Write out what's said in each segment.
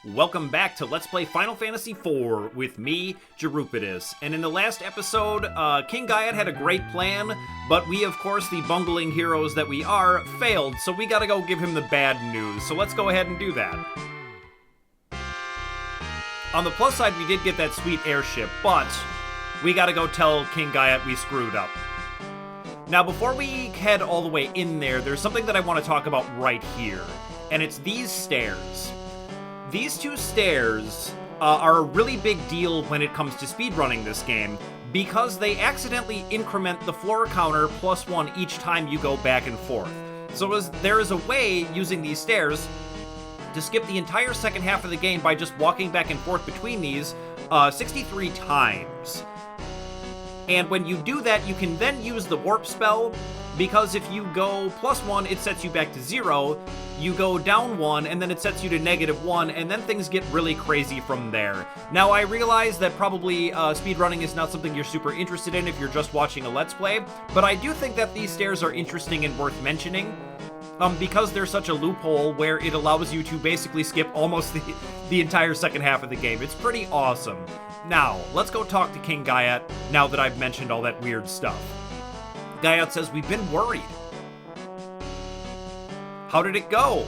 Welcome back to Let's Play Final Fantasy IV with me, jrpg. And in the last episode, King Giott had a great plan, but we, of course, the bungling heroes that we are, failed, so we gotta go give him the bad news. So let's go ahead and do that. On the plus side, we did get that sweet airship, but we gotta go tell King Giott we screwed up. Now, before we head all the way in there, there's something that I want to talk about right here, and it's these stairs. These two stairs are a really big deal when it comes to speedrunning this game, because they accidentally increment the floor counter +1 each time you go back and forth. So there is a way, using these stairs, to skip the entire second half of the game by just walking back and forth between these 63 times. And when you do that, you can then use the warp spell, because if you go +1, it sets you back to 0, you go down 1, and then it sets you to -1, and then things get really crazy from there. Now, I realize that probably speedrunning is not something you're super interested in if you're just watching a Let's Play, but I do think that these stairs are interesting and worth mentioning, because there's such a loophole where it allows you to basically skip almost the entire second half of the game. It's pretty awesome. Now, let's go talk to King Giott now that I've mentioned all that weird stuff. Giott says, "We've been worried." "How did it go?"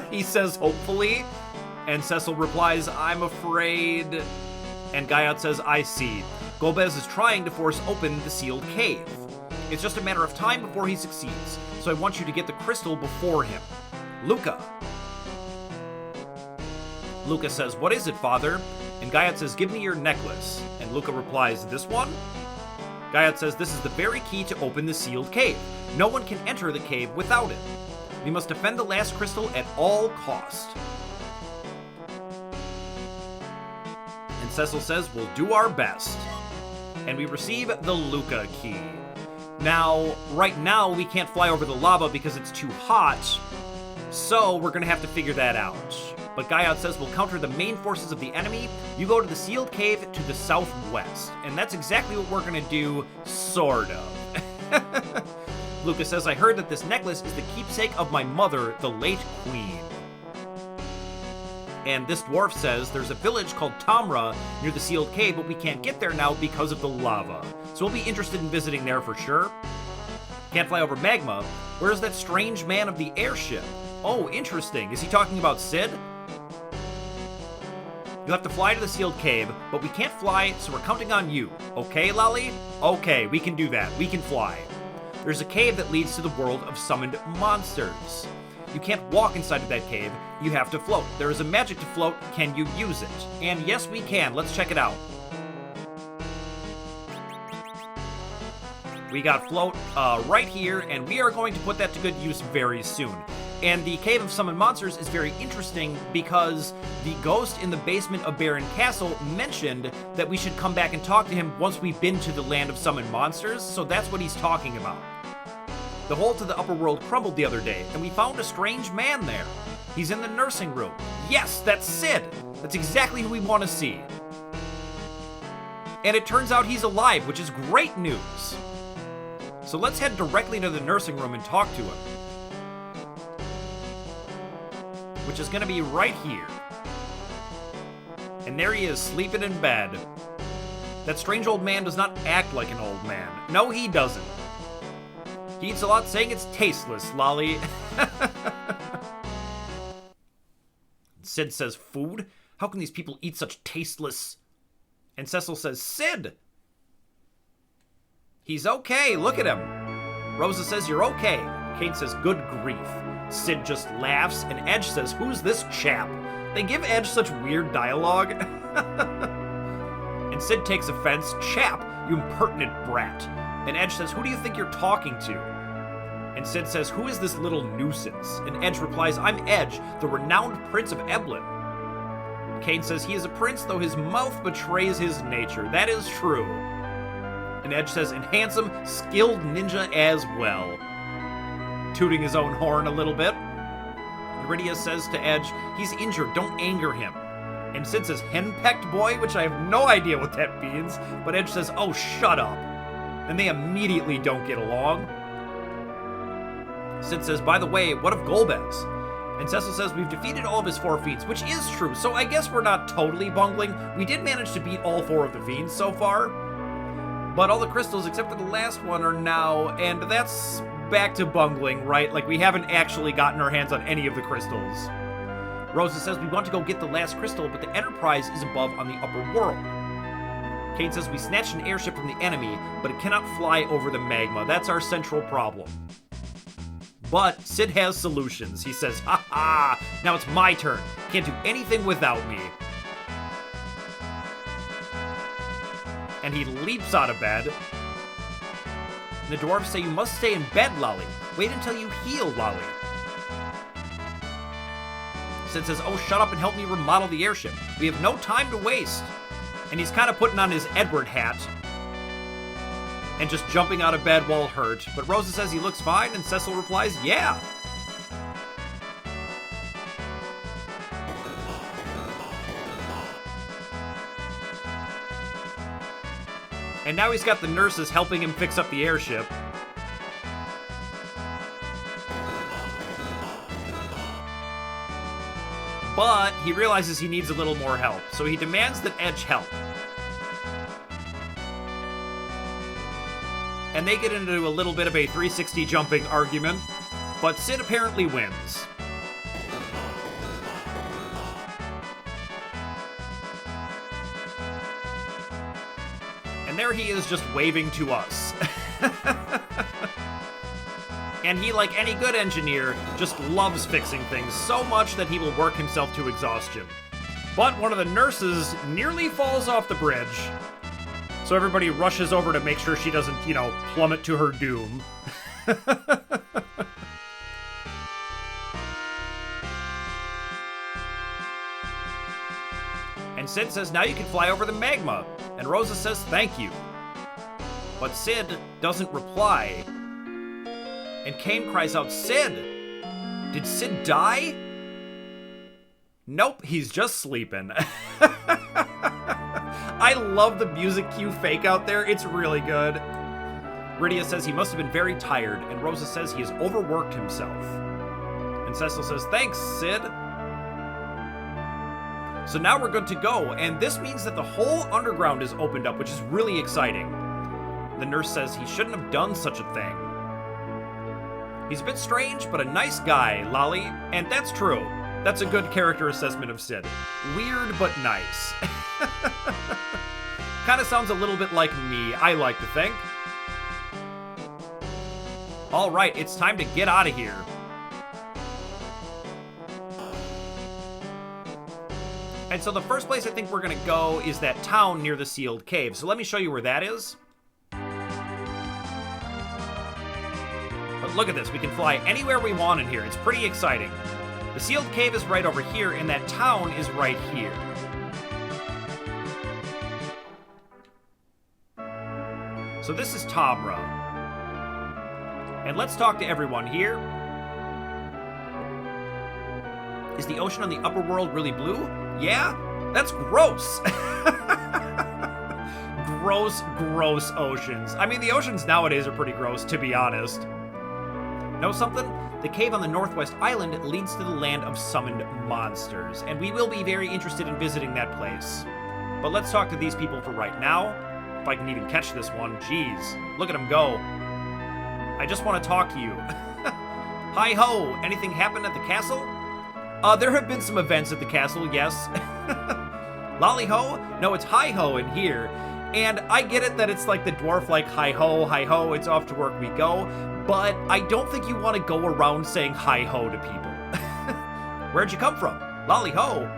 He says, "Hopefully." And Cecil replies, "I'm afraid." And Giott says, "I see. Golbez is trying to force open the sealed cave. It's just a matter of time before he succeeds, so I want you to get the crystal before him. Luca." Luca says, "What is it, father?" And Giott says, "Give me your necklace." And Luca replies, "This one?" Giott says, "This is the very key to open the sealed cave. No one can enter the cave without it. We must defend the last crystal at all cost." And Cecil says, "We'll do our best." And we receive the Luca key. Now, right now, we can't fly over the lava because it's too hot, so we're gonna have to figure that out. But Giott says, "We'll counter the main forces of the enemy. You go to the sealed cave to the southwest." And that's exactly what we're gonna do, sort of. Luca says, "I heard that this necklace is the keepsake of my mother, the late queen." And this dwarf says, "There's a village called Tomra near the sealed cave, but we can't get there now because of the lava. So we'll be interested in visiting there for sure." "Can't fly over magma. Where's that strange man of the airship?" "Oh, interesting. Is he talking about Sid?" "You'll have to fly to the sealed cave, but we can't fly, so we're counting on you. Okay, Lolly?" "Okay, we can do that. We can fly. There's a cave that leads to the world of summoned monsters. You can't walk inside of that cave. You have to float. There is a magic to float. Can you use it?" And yes, we can. Let's check it out. We got float right here, and we are going to put that to good use very soon. And the Cave of Summoned Monsters is very interesting because the ghost in the basement of Baron Castle mentioned that we should come back and talk to him once we've been to the Land of Summoned Monsters, so that's what he's talking about. The hole to the upper world crumbled the other day, and we found a strange man there. He's in the nursing room. Yes, that's Sid! That's exactly who we want to see. And it turns out he's alive, which is great news. So let's head directly to the nursing room and talk to him, which is going to be right here. And there he is, sleeping in bed. That strange old man does not act like an old man. No, he doesn't. He eats a lot, saying it's tasteless, Lolly. Sid says, "Food? How can these people eat such tasteless?" And Cecil says, "Sid! He's okay, look at him." Rosa says, "You're okay." Kate says, "Good grief." Sid just laughs, and Edge says, "Who's this chap?" They give Edge such weird dialogue. And Sid takes offense. "Chap, you impertinent brat." And Edge says, "Who do you think you're talking to?" And Sid says, "Who is this little nuisance?" And Edge replies, "I'm Edge, the renowned Prince of Eblan." Kane says, "He is a prince, though his mouth betrays his nature." That is true. And Edge says, "And handsome, skilled ninja as well." Tooting his own horn a little bit. And Rydia says to Edge, "He's injured, don't anger him." And Sid says, "Henpecked boy," which I have no idea what that means. But Edge says, "Oh, shut up." And they immediately don't get along. Sid says, "By the way, what of Golbez?" And Cecil says we've defeated all of his 4 fiends, which is true, so I guess we're not totally bungling. We did manage to beat all 4 of the fiends so far. But all the crystals, except for the last one, are now, and that's back to bungling, right? Like, we haven't actually gotten our hands on any of the crystals. Rosa says we want to go get the last crystal, but the Enterprise is above on the upper world. Kane says we snatched an airship from the enemy, but it cannot fly over the magma. That's our central problem. But Sid has solutions. He says, ha ha, now it's my turn. Can't do anything without me. And he leaps out of bed. And the dwarves say, you must stay in bed, Lolly. Wait until you heal, Lolly. Sid says, oh, shut up and help me remodel the airship. We have no time to waste. And he's kind of putting on his Edward hat and just jumping out of bed while hurt. But Rosa says he looks fine, and Cecil replies, yeah. And now he's got the nurses helping him fix up the airship. But he realizes he needs a little more help, so he demands that Edge help. And they get into a little bit of a 360 jumping argument, but Sid apparently wins. And there he is just waving to us. And he, like any good engineer, just loves fixing things so much that he will work himself to exhaustion. But one of the nurses nearly falls off the bridge. So everybody rushes over to make sure she doesn't, you know, plummet to her doom. And Sid says, now you can fly over the magma. And Rosa says, thank you. But Sid doesn't reply. And Kane cries out, Sid! Did Sid die? Nope, he's just sleeping. I love the music cue fake out there. It's really good. Rydia says he must have been very tired, and Rosa says he has overworked himself. And Cecil says, thanks, Sid. So now we're good to go, and this means that the whole underground is opened up, which is really exciting. The nurse says he shouldn't have done such a thing. He's a bit strange, but a nice guy, Lolly, and that's true. That's a good character assessment of Sid. Weird, but nice. Kinda sounds a little bit like me, I like to think. Alright, it's time to get out of here. And so the first place I think we're gonna go is that town near the sealed cave. So let me show you where that is. But look at this, we can fly anywhere we want in here. It's pretty exciting. The sealed cave is right over here, and that town is right here. So this is Tomra. And let's talk to everyone here. Is the ocean on the upper world really blue? Yeah? That's gross! Gross, gross oceans. I mean, the oceans nowadays are pretty gross, to be honest. Know something? The cave on the northwest island leads to the land of summoned monsters, and we will be very interested in visiting that place. But let's talk to these people for right now. If I can even catch this one. Jeez, look at him go. I just want to talk to you. Hi-ho, anything happened at the castle? There have been some events at the castle, yes. Lolly-ho? No, it's hi-ho in here. And I get it that it's like the dwarf, like hi-ho, it's off to work we go. But I don't think you want to go around saying hi-ho to people. Where'd you come from? Lolly-ho.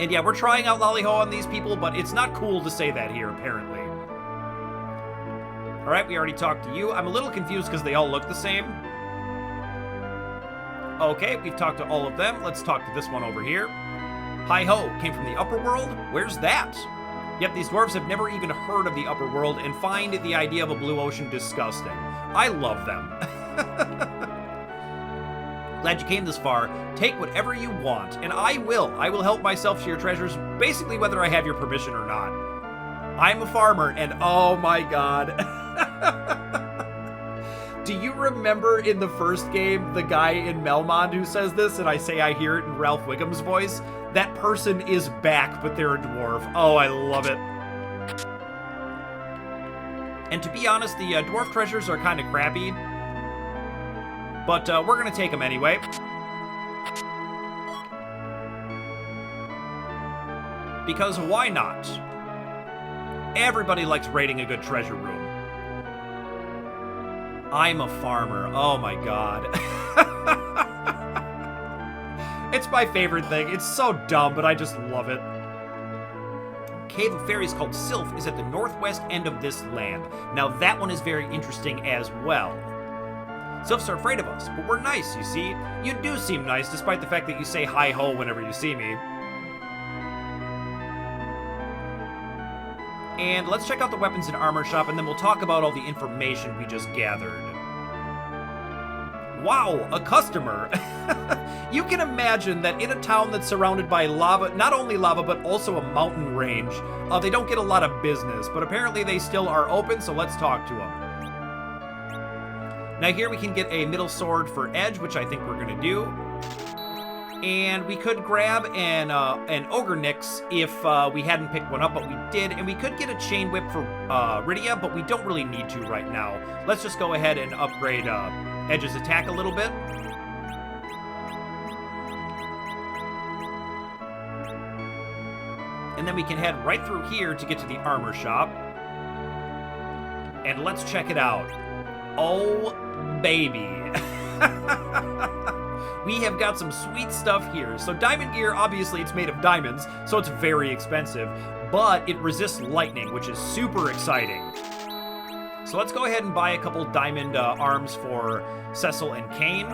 And yeah, we're trying out Lolly-ho on these people, but it's not cool to say that here, apparently. Alright, we already talked to you. I'm a little confused because they all look the same. Okay, we've talked to all of them. Let's talk to this one over here. Hi-ho, came from the upper world? Where's that? Yep, these dwarves have never even heard of the upper world and find the idea of a blue ocean disgusting. I love them. Glad you came this far. Take whatever you want, and I will. I will help myself to your treasures, basically whether I have your permission or not. I'm a farmer, and oh my god. Do you remember in the first game, the guy in Melmond who says this, and I say I hear it in Ralph Wiggum's voice? That person is back, but they're a dwarf. Oh, I love it. And to be honest, the dwarf treasures are kind of crappy. But we're going to take them anyway. Because why not? Everybody likes raiding a good treasure room. I'm a farmer. Oh my god. It's my favorite thing. It's so dumb, but I just love it. Cave of Fairies called Sylph is at the northwest end of this land. Now that one is very interesting as well. Sylphs are afraid of us, but we're nice, you see. You do seem nice, despite the fact that you say hi-ho whenever you see me. And let's check out the weapons and armor shop, and then we'll talk about all the information we just gathered. Wow, a customer! You can imagine that in a town that's surrounded by lava, not only lava, but also a mountain range, they don't get a lot of business, but apparently they still are open, so let's talk to them. Now here we can get a middle sword for edge, which I think we're going to do. And we could grab an Ogre Nyx if we hadn't picked one up, but we did. And we could get a Chain Whip for Rydia, but we don't really need to right now. Let's just go ahead and upgrade Edge's attack a little bit. And then we can head right through here to get to the armor shop. And let's check it out. Oh, baby. We have got some sweet stuff here. So diamond gear, obviously it's made of diamonds, so it's very expensive, but it resists lightning, which is super exciting. So let's go ahead and buy a couple diamond arms for Cecil and Kane.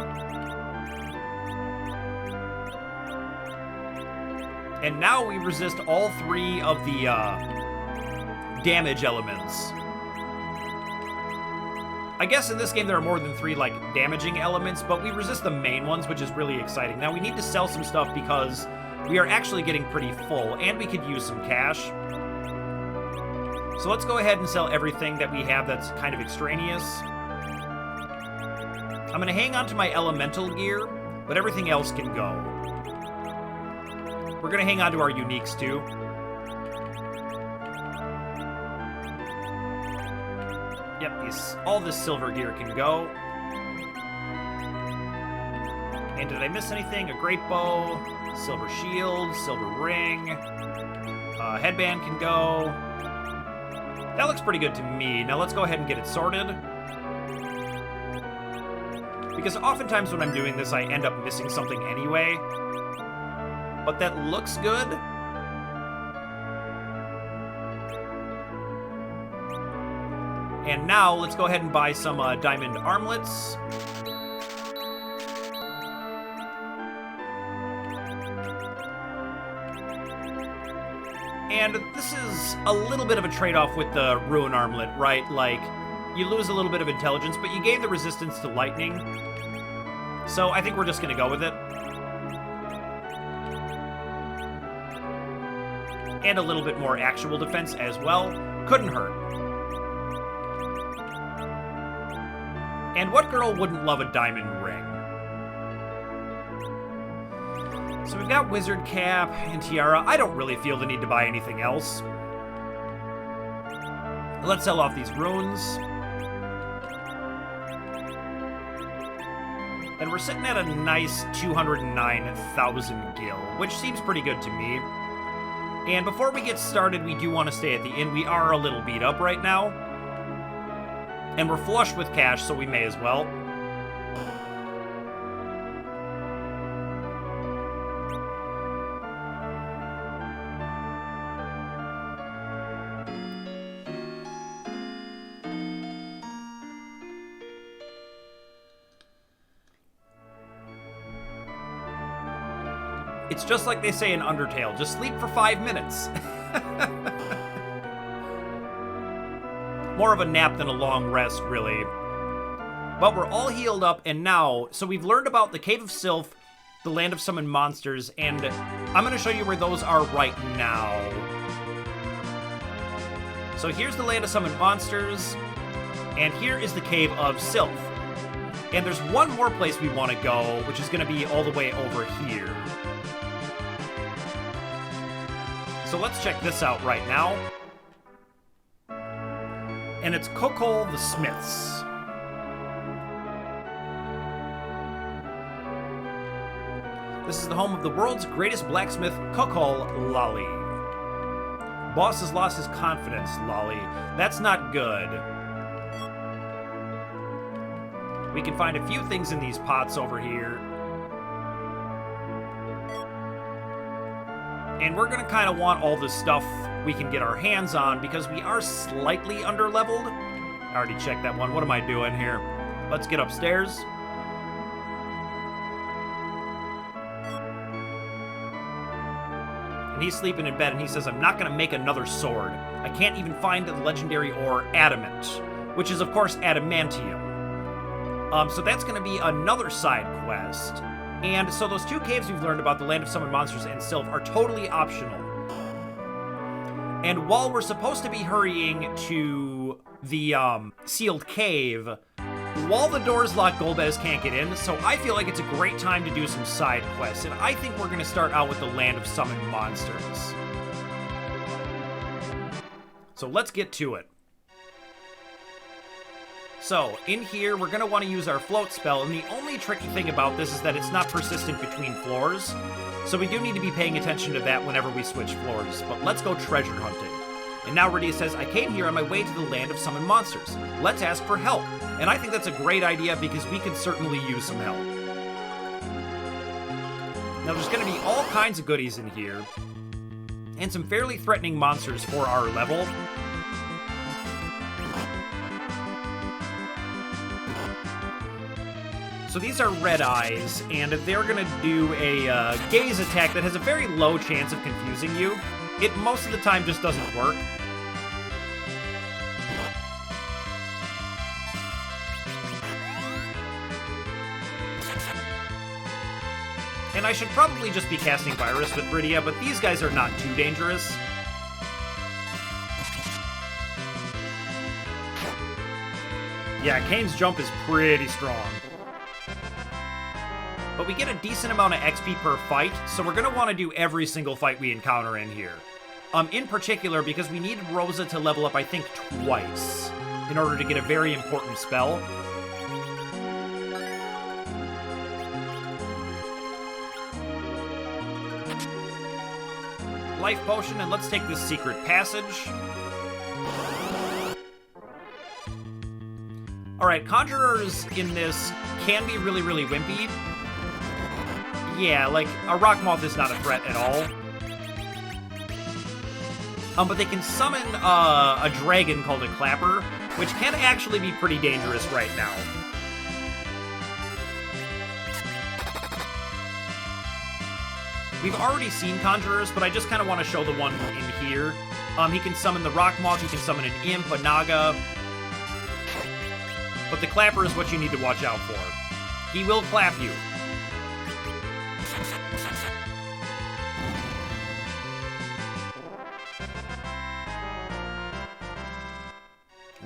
And now we resist all three of the damage elements. I guess in this game there are more than three, like, damaging elements, but we resist the main ones, which is really exciting. Now, we need to sell some stuff because we are actually getting pretty full, and we could use some cash. So let's go ahead and sell everything that we have that's kind of extraneous. I'm going to hang on to my elemental gear, but everything else can go. We're going to hang on to our uniques, too. Yep, all this silver gear can go. And did I miss anything? A great bow, silver shield, silver ring, headband can go. That looks pretty good to me. Now let's go ahead and get it sorted. Because oftentimes when I'm doing this, I end up missing something anyway. But that looks good. And now, let's go ahead and buy some diamond armlets. And this is a little bit of a trade-off with the Ruin Armlet, right? Like, you lose a little bit of intelligence, but you gain the resistance to lightning. So I think we're just going to go with it. And a little bit more actual defense as well. Couldn't hurt. And what girl wouldn't love a diamond ring? So we've got wizard cap and tiara. I don't really feel the need to buy anything else. Let's sell off these runes. And we're sitting at a nice 209,000 gil, which seems pretty good to me. And before we get started, we do want to stay at the inn. We are a little beat up right now. And we're flush with cash, so we may as well. It's just like they say in Undertale, just sleep for 5 minutes. More of a nap than a long rest, really. But we're all healed up, and now, so we've learned about the Cave of Sylph, the Land of Summoned Monsters, and I'm going to show you where those are right now. So here's the Land of Summoned Monsters, and here is the Cave of Sylph. And there's one more place we want to go, which is going to be all the way over here. So let's check this out right now. And it's Kokol the Smiths. This is the home of the world's greatest blacksmith, Kokol Lolly. Boss has lost his confidence, Lolly. That's not good. We can find a few things in these pots over here. And we're going to kind of want all the stuff we can get our hands on because we are slightly underleveled. I already checked that one. What am I doing here? Let's get upstairs. And he's sleeping in bed and he says, I'm not going to make another sword. I can't even find the legendary ore adamant, which is, of course, adamantium. So that's going to be another side quest. And so those 2 caves we've learned about, the Land of Summoned Monsters and Sylph, are totally optional. And while we're supposed to be hurrying to the sealed cave, while the door's locked, Golbez can't get in, so I feel like it's a great time to do some side quests. And I think we're going to start out with the Land of Summoned Monsters. So let's get to it. So, in here, we're going to want to use our float spell, and the only tricky thing about this is that it's not persistent between floors, so we do need to be paying attention to that whenever we switch floors. But let's go treasure hunting. And now Rydia says, I came here on my way to the Land of Summoned Monsters. Let's ask for help. And I think that's a great idea because we could certainly use some help. Now, there's going to be all kinds of goodies in here, and some fairly threatening monsters for our level. So these are red eyes, and they're going to do a gaze attack that has a very low chance of confusing you. It most of the time just doesn't work. And I should probably just be casting Virus with Rydia, but these guys are not too dangerous. Yeah, Kane's jump is pretty strong. But we get a decent amount of XP per fight, so we're going to want to do every single fight we encounter in here. In particular, because we need Rosa to level up, I think, twice in order to get a very important spell. Life potion, and let's take this secret passage. Alright, conjurers in this can be really, really wimpy. Yeah, like, a rock moth is not a threat at all. But they can summon a dragon called a clapper, which can actually be pretty dangerous right now. We've already seen conjurers, but I just kind of want to show the one in here. He can summon the rock moth, he can summon an imp, a naga. But the clapper is what you need to watch out for. He will clap you.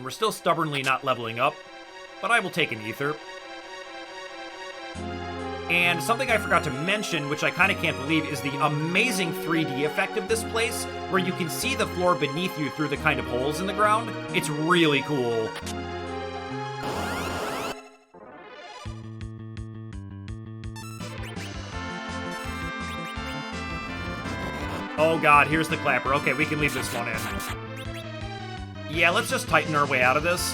We're still stubbornly not leveling up, but I will take an ether. And something I forgot to mention, which I kind of can't believe, is the amazing 3D effect of this place, where you can see the floor beneath you through the kind of holes in the ground. It's really cool. Oh god, here's the clapper. Okay, we can leave this one in. Yeah, let's just Titan our way out of this.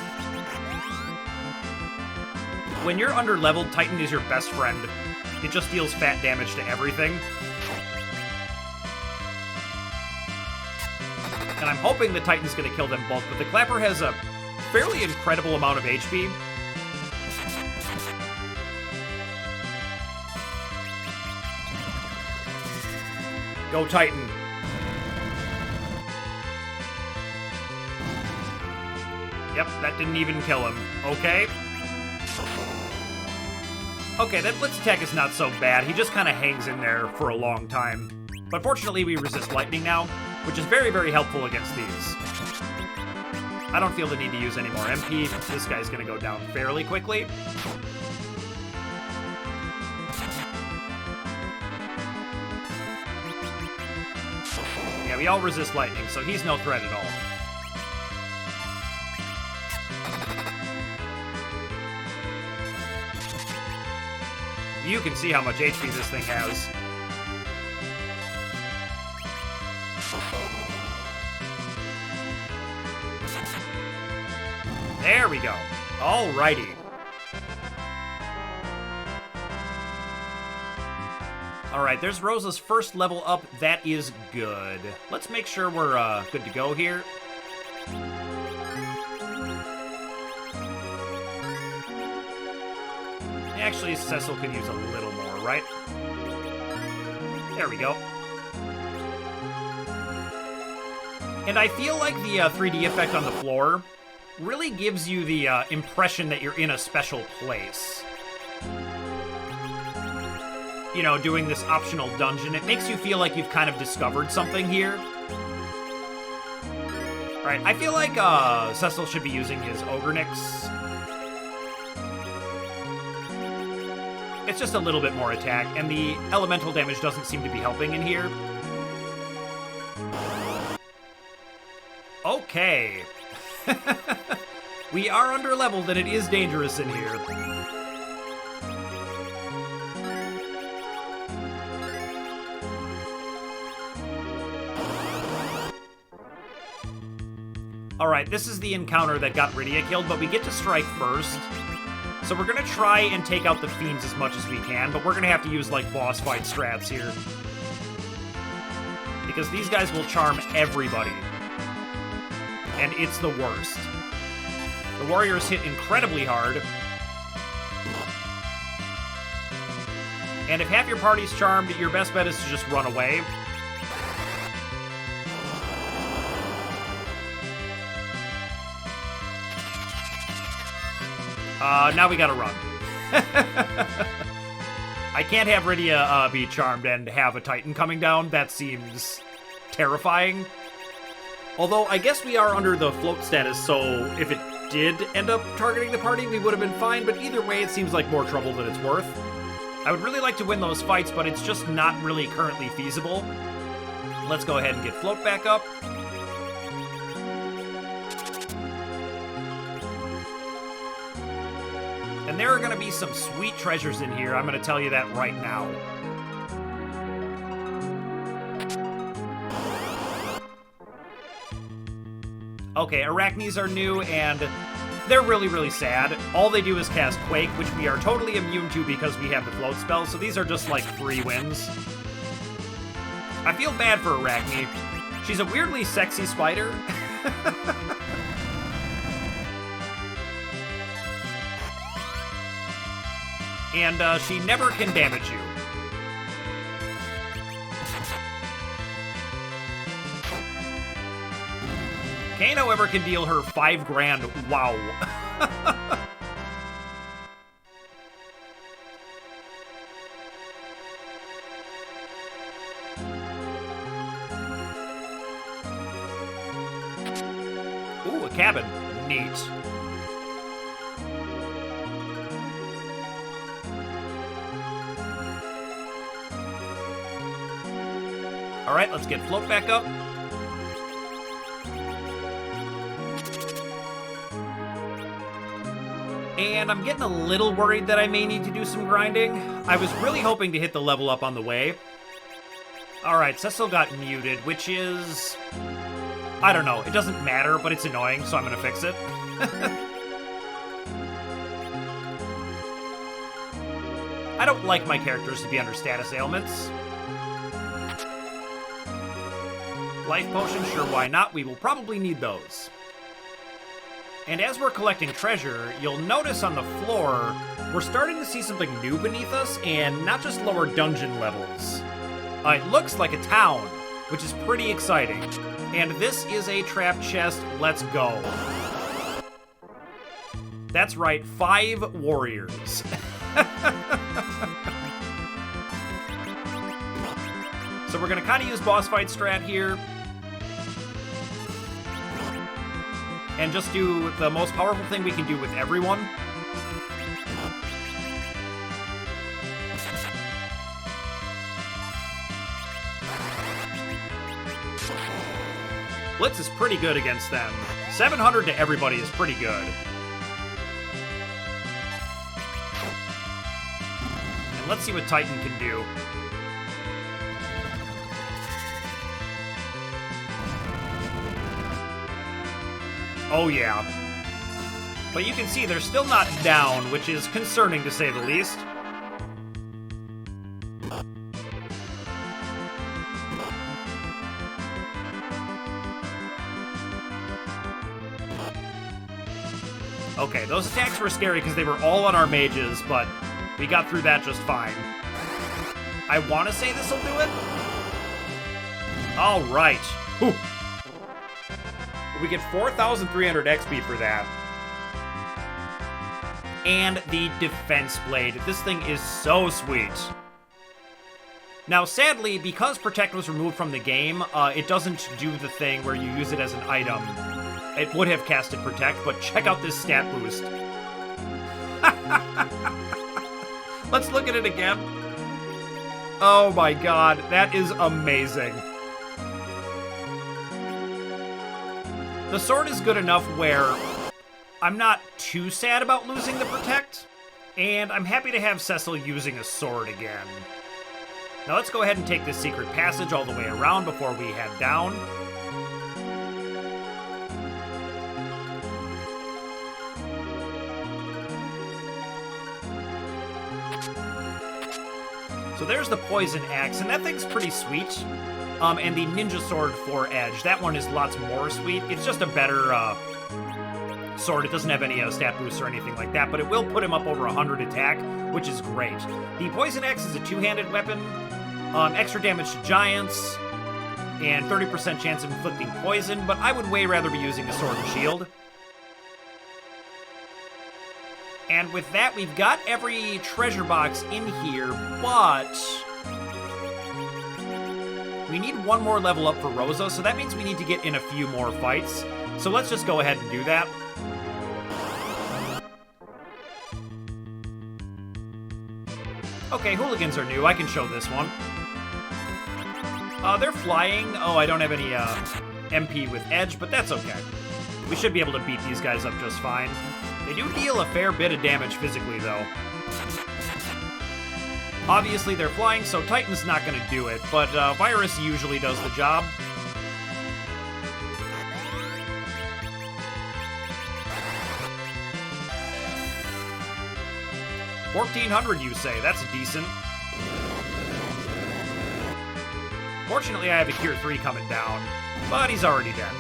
When you're under-leveled, Titan is your best friend. It just deals fat damage to everything. And I'm hoping the Titan's gonna kill them both, but the Clapper has a fairly incredible amount of HP. Go Titan. Yep, that didn't even kill him. Okay. Okay, that blitz attack is not so bad. He just kind of hangs in there for a long time. But fortunately, we resist lightning now, which is very, very helpful against these. I don't feel the need to use any more MP. This guy's going to go down fairly quickly. we all resist lightning, so he's no threat at all. You can see how much HP this thing has. There we go. Alrighty. Alright, there's Rosa's first level up. That is good. Let's make sure we're good to go here. Actually, Cecil could use a little more, right? There we go. And I feel like the 3D effect on the floor really gives you the impression that you're in a special place. You know, doing this optional dungeon. It makes you feel like you've kind of discovered something here. Alright, I feel like Cecil should be using his Ogrenix. It's just a little bit more attack, and the elemental damage doesn't seem to be helping in here. Okay. We are under-leveled, and it is dangerous in here. Alright, this is the encounter that got Rydia killed, but we get to strike first. So we're gonna try and take out the fiends as much as we can, but we're gonna have to use, like, boss fight strats here. Because these guys will charm everybody. And it's the worst. The warriors hit incredibly hard. And if half your party's charmed, your best bet is to just run away. Now we gotta run. I can't have Rydia be charmed and have a Titan coming down. That seems terrifying. Although, I guess we are under the float status, so if it did end up targeting the party, we would have been fine, but either way, it seems like more trouble than it's worth. I would really like to win those fights, but it's just not really currently feasible. Let's go ahead and get float back up. And there are going to be some sweet treasures in here. I'm going to tell you that right now. Okay, Arachnes are new, and they're really, really sad. All they do is cast Quake, which we are totally immune to because we have the float spell, so these are just like free wins. I feel bad for Arachne. She's a weirdly sexy spider. And she never can damage you. Kano, however, can deal her 5 grand. Wow. Ooh, a cabin. Neat. All right, let's get float back up. And I'm getting a little worried that I may need to do some grinding. I was really hoping to hit the level up on the way. All right, Cecil got muted, which is... I don't know, it doesn't matter, but it's annoying, so I'm gonna fix it. I don't like my characters to be under status ailments. Life potion, sure, why not? We will probably need those. And as we're collecting treasure, you'll notice on the floor, we're starting to see something new beneath us, and not just lower dungeon levels. It looks like a town, which is pretty exciting. And this is a trap chest. Let's go. That's right, 5 warriors. So we're gonna kind of use boss fight strat here. And just do the most powerful thing we can do with everyone. Blitz is pretty good against them. 700 to everybody is pretty good. And let's see what Titan can do. Oh yeah. But you can see they're still not down, which is concerning to say the least. Okay, those attacks were scary because they were all on our mages, but we got through that just fine. I want to say this will do it. All right. Whew. We get 4,300 XP for that. And the defense blade. This thing is so sweet. Now, sadly, because Protect was removed from the game, it doesn't do the thing where you use it as an item. It would have casted Protect, but check out this stat boost. Let's look at it again. Oh my god, that is amazing. The sword is good enough where I'm not too sad about losing the Protect, and I'm happy to have Cecil using a sword again. Now let's go ahead and take this secret passage all the way around before we head down. So there's the Poison Axe, and that thing's pretty sweet. And the Ninja Sword for Edge, that one is lots more sweet. It's just a better sword. It doesn't have any stat boosts or anything like that, but it will put him up over 100 attack, which is great. The Poison Axe is a two-handed weapon, extra damage to giants, and 30% chance of inflicting poison, but I would way rather be using a sword and shield. And with that, we've got every treasure box in here, but we need one more level up for Rosa, so that means we need to get in a few more fights. So let's just go ahead and do that. Okay, hooligans are new. I can show this one. They're flying. Oh, I don't have any MP with Edge, but that's okay. We should be able to beat these guys up just fine. They do deal a fair bit of damage physically, though. Obviously, they're flying, so Titan's not going to do it, but Virus usually does the job. $1,400, you say? That's decent. Fortunately, I have a Cure 3 coming down, but he's already dead.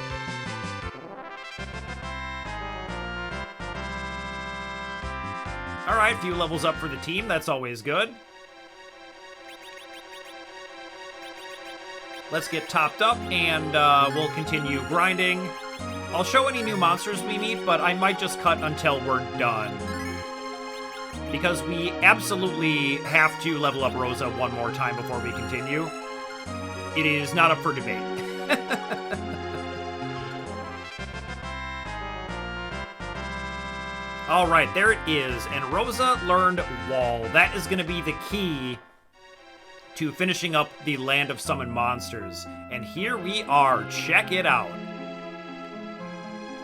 Alright, a few levels up for the team. That's always good. Let's get topped up, and we'll continue grinding. I'll show any new monsters we meet, but I might just cut until we're done. Because we absolutely have to level up Rosa one more time before we continue. It is not up for debate. All right, there it is. And Rosa learned Wall. That is going to be the key to finishing up the Land of Summoned Monsters. And here we are. Check it out.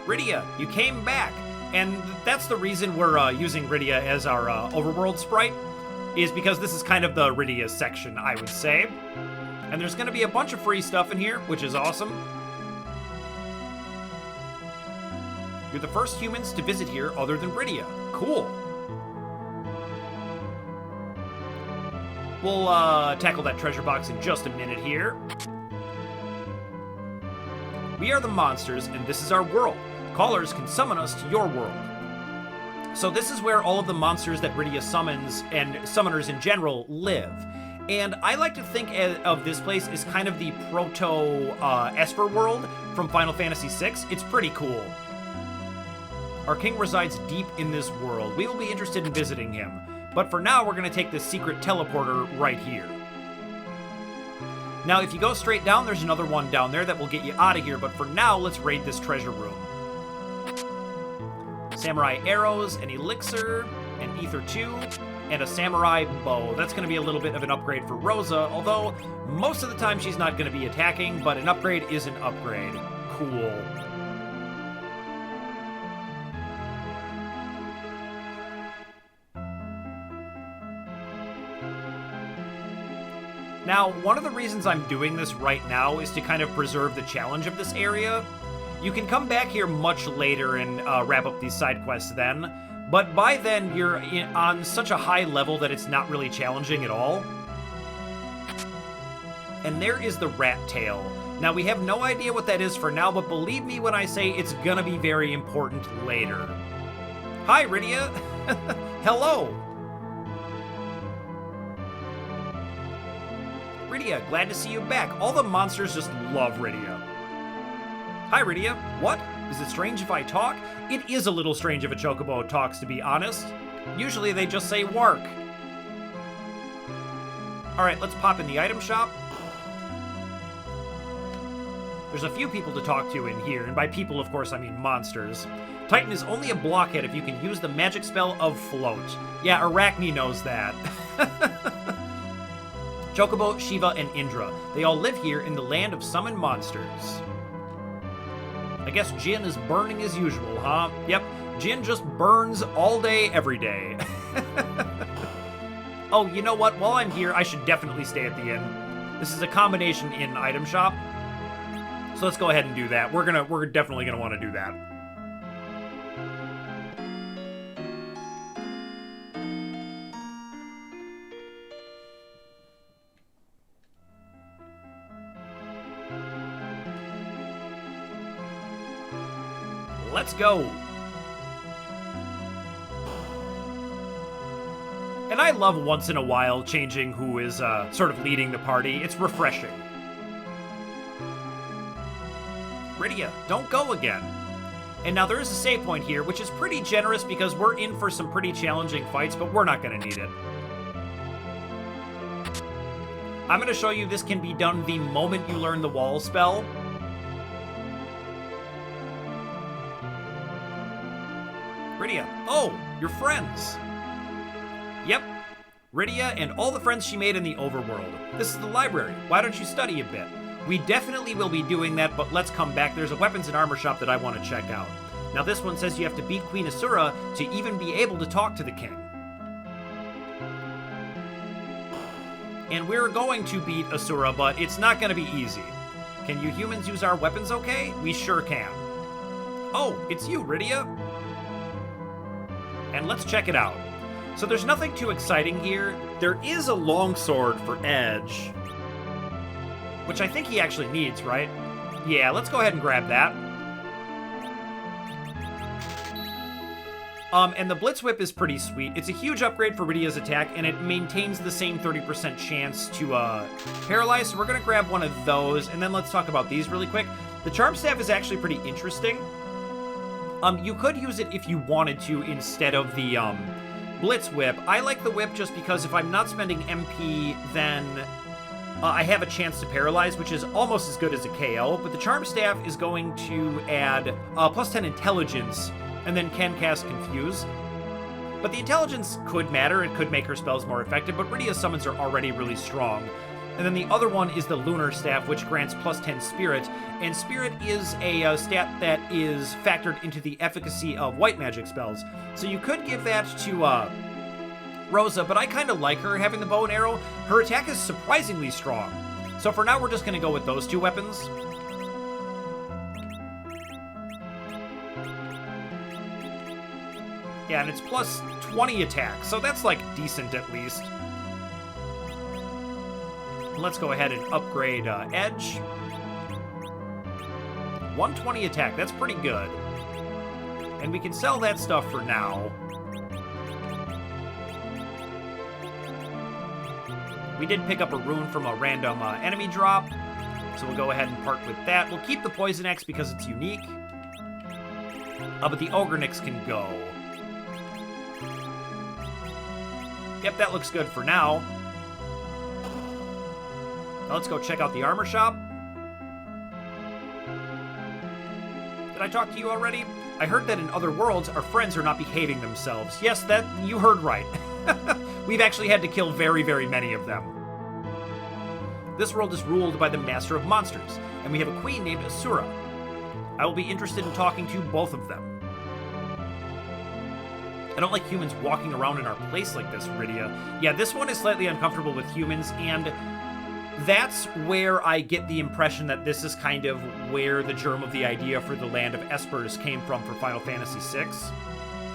Rydia, you came back. And that's the reason we're using Rydia as our overworld sprite, is because this is kind of the Rydia section, I would say. And there's going to be a bunch of free stuff in here, which is awesome. You're the first humans to visit here other than Rydia. Cool. We'll tackle that treasure box in just a minute here. We are the monsters, and this is our world. Callers can summon us to your world. So this is where all of the monsters that Rydia summons, and summoners in general, live. And I like to think of this place as kind of the proto-Esper world from Final Fantasy VI. It's pretty cool. Our king resides deep in this world. We will be interested in visiting him. But for now, we're going to take this secret teleporter right here. Now, if you go straight down, there's another one down there that will get you out of here. But for now, let's raid this treasure room. Samurai arrows, an elixir, an ether 2, and a samurai bow. That's going to be a little bit of an upgrade for Rosa, although most of the time she's not going to be attacking, but an upgrade is an upgrade. cool. Now, one of the reasons I'm doing this right now is to kind of preserve the challenge of this area. You can come back here much later and wrap up these side quests then, but by then you're on such a high level that it's not really challenging at all. And there is the rat tail. Now, we have no idea what that is for now, but believe me when I say it's gonna be very important later. Hi, Rydia. Hello. Rydia, glad to see you back. All the monsters just love Rydia. Hi, Rydia. What? Is it strange if I talk? It is a little strange if a chocobo talks, to be honest. Usually they just say wark. Alright, let's pop in the item shop. There's a few people to talk to in here, and by people, of course, I mean monsters. Titan is only a blockhead if you can use the magic spell of Float. Yeah, Arachne knows that. Chocobo, Shiva, and Indra. They all live here in the land of summoned monsters. I guess Jin is burning as usual, huh? Yep, Jin just burns all day, every day. Oh, you know what? While I'm here, I should definitely stay at the inn. This is a combination inn item shop. So let's go ahead and do that. We're definitely gonna want to do that. Let's go. And I love once in a while changing who is sort of leading the party. It's refreshing. Rydia, don't go again. And now there is a save point here, which is pretty generous because we're in for some pretty challenging fights, but we're not going to need it. I'm going to show you this can be done the moment you learn the wall spell. Rydia, oh, your friends. Yep, Rydia and all the friends she made in the overworld. This is the library. Why don't you study a bit? We definitely will be doing that, but let's come back. There's a weapons and armor shop that I want to check out. Now this one says you have to beat Queen Asura to even be able to talk to the king. And we're going to beat Asura, but it's not going to be easy. Can you humans use our weapons okay? We sure can. Oh, it's you, Rydia. And let's check it out. So there's nothing too exciting here. There is a longsword for Edge, which I think he actually needs, right? Yeah, let's go ahead and grab that. And the Blitz Whip is pretty sweet. It's a huge upgrade for Rydia's attack, and it maintains the same 30% chance to paralyze, so we're gonna grab one of those, and then let's talk about these really quick. The Charm Staff is actually pretty interesting. You could use it if you wanted to instead of the Blitz Whip. I like the Whip just because if I'm not spending MP, then I have a chance to paralyze, which is almost as good as a KO, but the Charm Staff is going to add plus 10 intelligence, and then can cast Confuse. But the intelligence could matter, it could make her spells more effective, but Rydia's summons are already really strong. And then the other one is the Lunar Staff, which grants plus 10 Spirit, and Spirit is a stat that is factored into the efficacy of white magic spells. So you could give that to Rosa, but I kind of like her having the bow and arrow. Her attack is surprisingly strong. So for now, we're just going to go with those two weapons. Yeah, and it's plus 20 attack, so that's like decent at least. Let's go ahead and upgrade Edge. 120 attack, that's pretty good. And we can sell that stuff for now. We did pick up a rune from a random enemy drop, so we'll go ahead and part with that. We'll keep the Poison Axe because it's unique. But the Ogre Nyx can go. Yep, that looks good for now. Now let's go check out the armor shop. Did I talk to you already? I heard that in other worlds, our friends are not behaving themselves. Yes, that you heard right. We've actually had to kill very, very many of them. This world is ruled by the Master of Monsters, and we have a queen named Asura. I will be interested in talking to both of them. I don't like humans walking around in our place like this, Rydia. Yeah, this one is slightly uncomfortable with humans, and that's where I get the impression that this is kind of where the germ of the idea for the Land of Espers came from for Final Fantasy VI.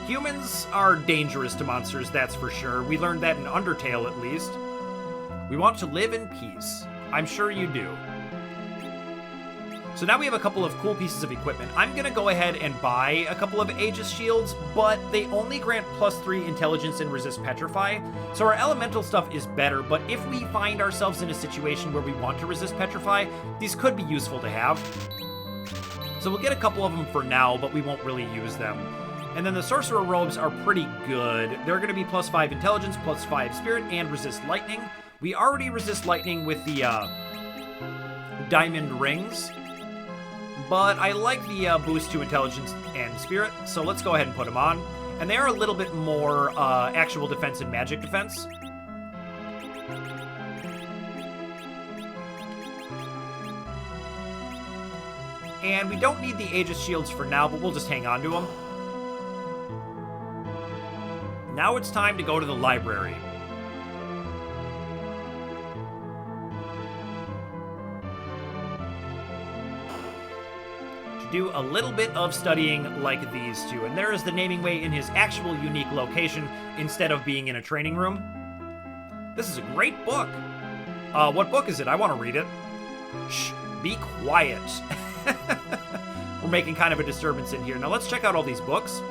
Humans are dangerous to monsters, that's for sure. We learned that in Undertale, at least. We want to live in peace. I'm sure you do. So now we have a couple of cool pieces of equipment. I'm going to go ahead and buy a couple of Aegis shields, but they only grant +3 intelligence and resist petrify. So our elemental stuff is better, but if we find ourselves in a situation where we want to resist petrify, these could be useful to have. So we'll get a couple of them for now, but we won't really use them. And then the sorcerer robes are pretty good. They're going to be +5 intelligence, +5 spirit, and resist lightning. We already resist lightning with the diamond rings, but I like the boost to intelligence and spirit, so let's go ahead and put them on. And they are a little bit more actual defense and magic defense. And we don't need the Aegis shields for now, but we'll just hang on to them. Now it's time to go to the library. Do a little bit of studying like these two, and there is the naming way in his actual unique location instead of being in a training room. This is a great book. What book is it? I want to read it. Shh, be quiet. We're making kind of a disturbance in here. Now let's check out all these books.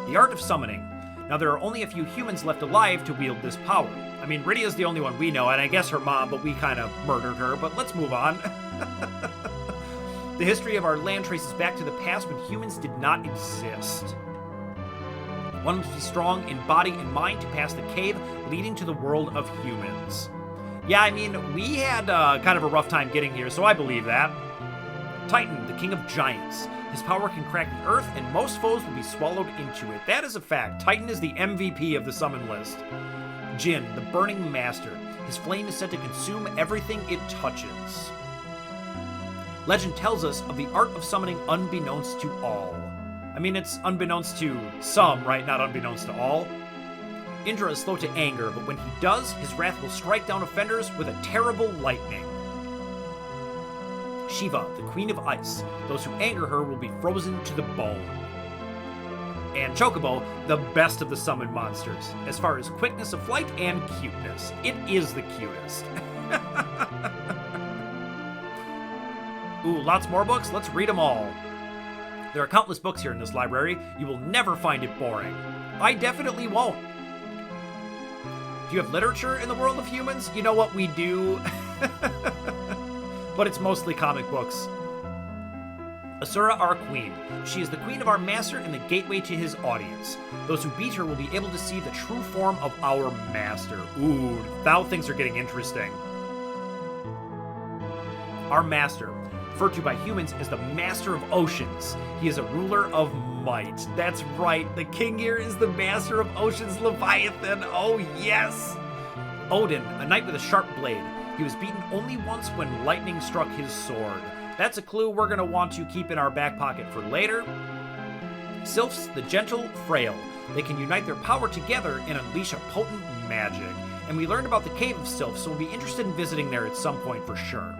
The Art of Summoning. Now there are only a few humans left alive to wield this power. I mean, Rydia's the only one we know, and I guess her mom, but we kind of murdered her, but let's move on. The history of our land traces back to the past when humans did not exist. One must be strong in body and mind to pass the cave leading to the world of humans. Yeah, I mean, we had kind of a rough time getting here, so I believe that. Titan, the king of giants. His power can crack the earth, and most foes will be swallowed into it. That is a fact. Titan is the MVP of the summon list. Jin, the burning master. His flame is said to consume everything it touches. Legend tells us of the art of summoning unbeknownst to all. I mean, it's unbeknownst to some, right? Not unbeknownst to all. Indra is slow to anger, but when he does, his wrath will strike down offenders with a terrible lightning. Shiva, the queen of ice. Those who anger her will be frozen to the bone. And Chocobo, the best of the summoned monsters, as far as quickness of flight and cuteness. It is the cutest. Ooh, lots more books? Let's read them all. There are countless books here in this library. You will never find it boring. I definitely won't. Do you have literature in the world of humans? You know what, we do. But it's mostly comic books. Asura, our queen. She is the queen of our master and the gateway to his audience. Those who beat her will be able to see the true form of our master. Ooh, now things are getting interesting. Our master, referred to by humans as the master of oceans. He is a ruler of might. That's right, the king here is the master of oceans, Leviathan. Oh yes! Odin, a knight with a sharp blade. He was beaten only once when lightning struck his sword. That's a clue we're going to want to keep in our back pocket for later. Sylphs, the gentle, frail. They can unite their power together and unleash a potent magic. And we learned about the Cave of Sylphs, so we'll be interested in visiting there at some point for sure.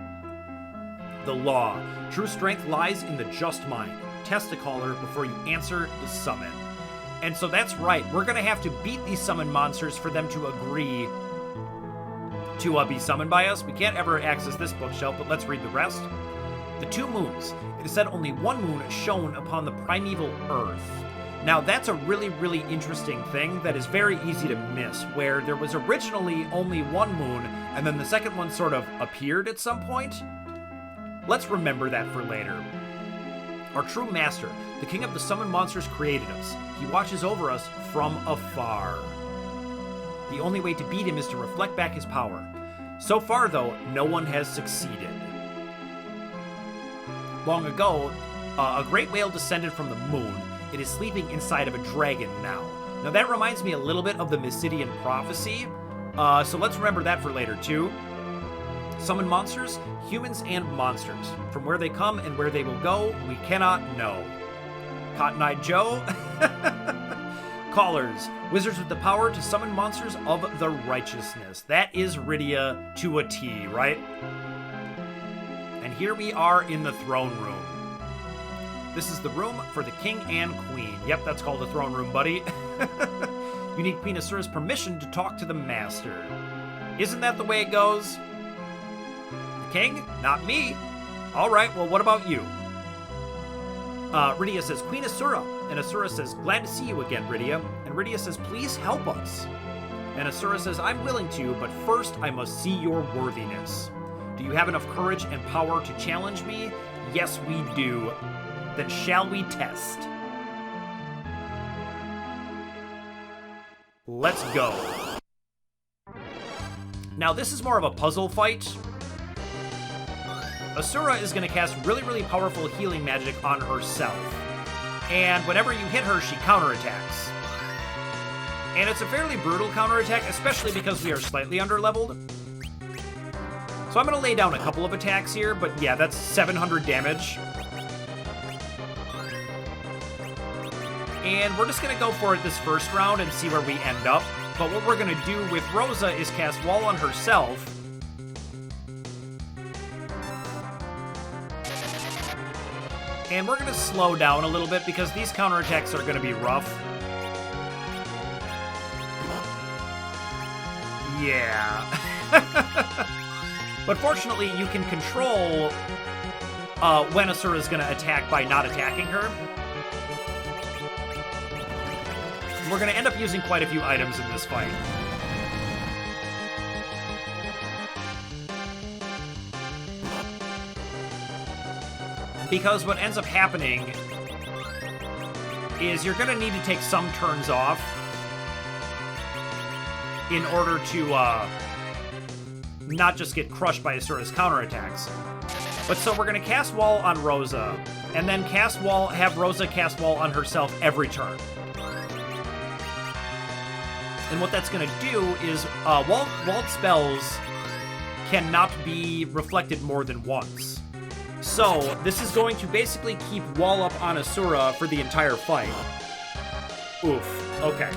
The law. True strength lies in the just mind. Test a caller before you answer the summon. And so that's right, we're going to have to beat these summon monsters for them to agree to be summoned by us. We can't ever access this bookshelf, but let's read the rest. The two moons. It is said only one moon shone upon the primeval earth. Now that's a really, really interesting thing that is very easy to miss, where there was originally only one moon, and then the second one sort of appeared at some point. Let's remember that for later. Our true master, the king of the summoned monsters, created us. He watches over us from afar. The only way to beat him is to reflect back his power. So far, though, no one has succeeded. Long ago, a great whale descended from the moon. It is sleeping inside of a dragon now. Now that reminds me a little bit of the Mysidian prophecy, so let's remember that for later too. Summon monsters, humans and monsters. From where they come and where they will go, we cannot know. Cotton-Eyed Joe. Callers, wizards with the power to summon monsters of the righteousness. That is Rydia to a T, right? And here we are in the throne room. This is the room for the king and queen. Yep, that's called the throne room, buddy. You need Queen Asura's permission to talk to the master. Isn't that the way it goes? The king? Not me. All right, well, what about you? Rydia says, Queen Asura. And Asura says, glad to see you again, Rydia. And Rydia says, please help us. And Asura says, I'm willing to, but first I must see your worthiness. Do you have enough courage and power to challenge me? Yes, we do. Then shall we test? Let's go. Now, this is more of a puzzle fight. Asura is going to cast really, really powerful healing magic on herself. And whenever you hit her, she counterattacks. And it's a fairly brutal counterattack, especially because we are slightly underleveled. So I'm going to lay down a couple of attacks here, but yeah, that's 700 damage. And we're just going to go for it this first round and see where we end up. But what we're going to do with Rosa is cast Wall on herself. And we're going to slow down a little bit because these counterattacks are going to be rough. Yeah. But fortunately, you can control when Asura is going to attack by not attacking her. We're going to end up using quite a few items in this fight. Because what ends up happening is you're going to need to take some turns off in order to not just get crushed by Asura's counterattacks. But so we're going to cast Wall on Rosa, and then have Rosa cast Wall on herself every turn. And what that's going to do is walled spells cannot be reflected more than once. So this is going to basically keep Wall up on Asura for the entire fight. Oof. Okay.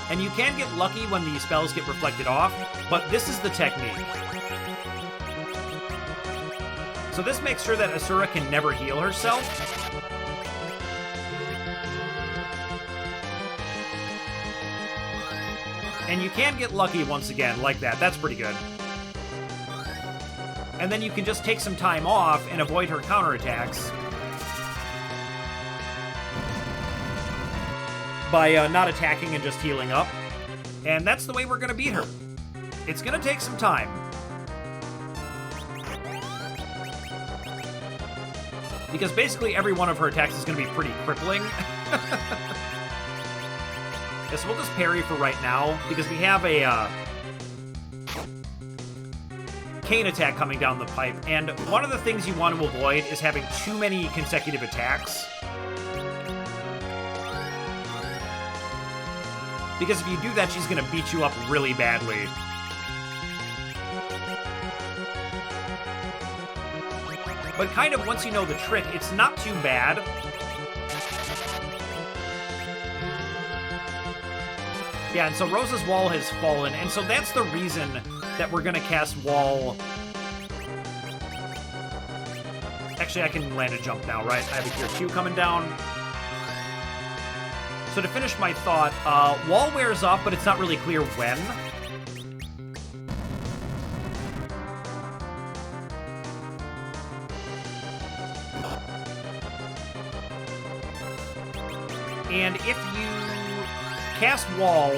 And you can get lucky when these spells get reflected off, but this is the technique. So this makes sure that Asura can never heal herself. And you can get lucky once again, like that. That's pretty good. And then you can just take some time off and avoid her counterattacks by not attacking and just healing up. And that's the way we're going to beat her. It's going to take some time. Because basically every one of her attacks is going to be pretty crippling. Yes, we'll just parry for right now, because we have a cane attack coming down the pipe, and one of the things you want to avoid is having too many consecutive attacks. Because if you do that, she's going to beat you up really badly. But kind of once you know the trick, it's not too bad. Yeah, and so Rosa's Wall has fallen, and so that's the reason that we're going to cast Wall. Actually, I can land a jump now, right? I have a Gear 2 coming down. So to finish my thought, Wall wears off, but it's not really clear when. And if you cast Wall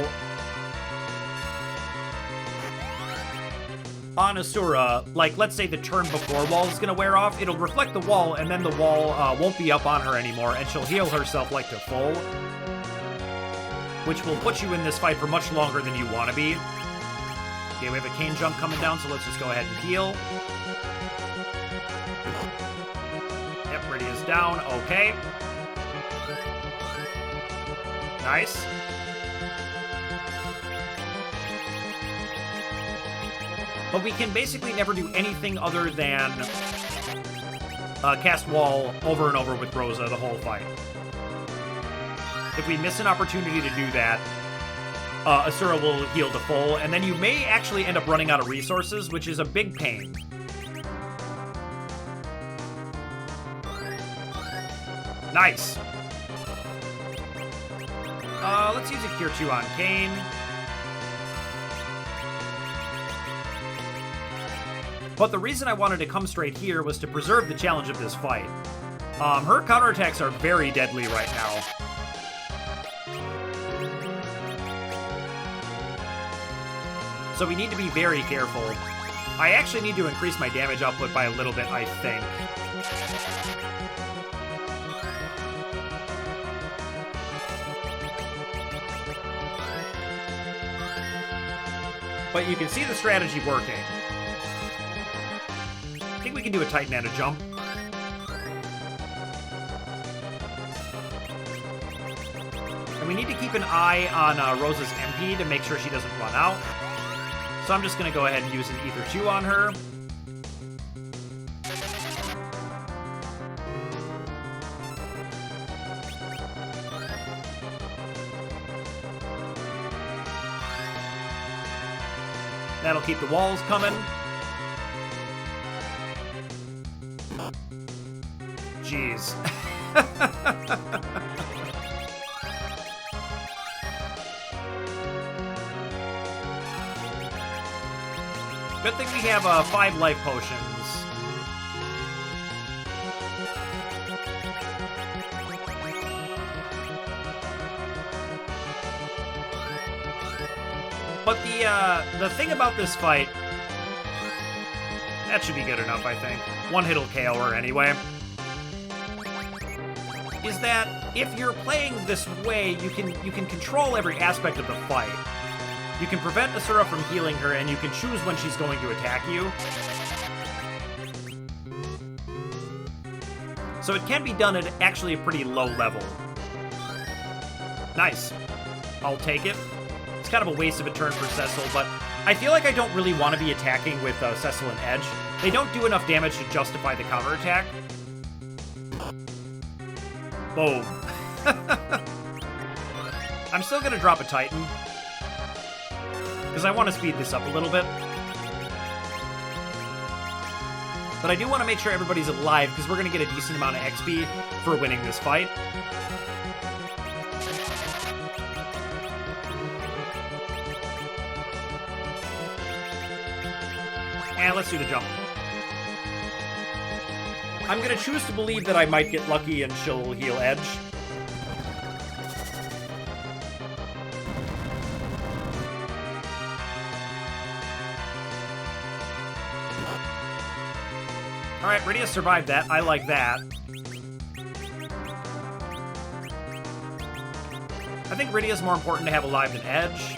on Asura, like, let's say the turn before Wall is going to wear off, it'll reflect the Wall, and then the Wall won't be up on her anymore, and she'll heal herself, like, to full, which will put you in this fight for much longer than you want to be. Okay, we have a cane jump coming down, so let's just go ahead and heal. Yep, Rydia's down. Okay. Nice. But we can basically never do anything other than cast wall over and over with Rosa the whole fight. If we miss an opportunity to do that, Asura will heal to full, and then you may actually end up running out of resources, which is a big pain. Nice. Let's use a Cure 2 on Kane. But the reason I wanted to come straight here was to preserve the challenge of this fight. Her counterattacks are very deadly right now. So we need to be very careful. I actually need to increase my damage output by a little bit, I think. But you can see the strategy working. I think we can do a Titan and a jump. And we need to keep an eye on Rosa's MP to make sure she doesn't run out. So I'm just going to go ahead and use an Ether 2 on her. That'll keep the walls coming. Jeez. Good thing we have 5 life potions. But the thing about this fight, that should be good enough, I think. One hit'll KO her anyway. Is that if you're playing this way, you can control every aspect of the fight. You can prevent Asura from healing her, and you can choose when she's going to attack you. So it can be done at actually a pretty low level. Nice. I'll take it. It's kind of a waste of a turn for Cecil, but I feel like I don't really want to be attacking with Cecil and Edge. They don't do enough damage to justify the counterattack. Boom. I'm still going to drop a Titan, because I want to speed this up a little bit. But I do want to make sure everybody's alive, because we're going to get a decent amount of XP for winning this fight. And let's do the jump. I'm going to choose to believe that I might get lucky and she'll heal Edge. Alright, Rydia survived that. I like that. I think Rydia's more important to have alive than Edge.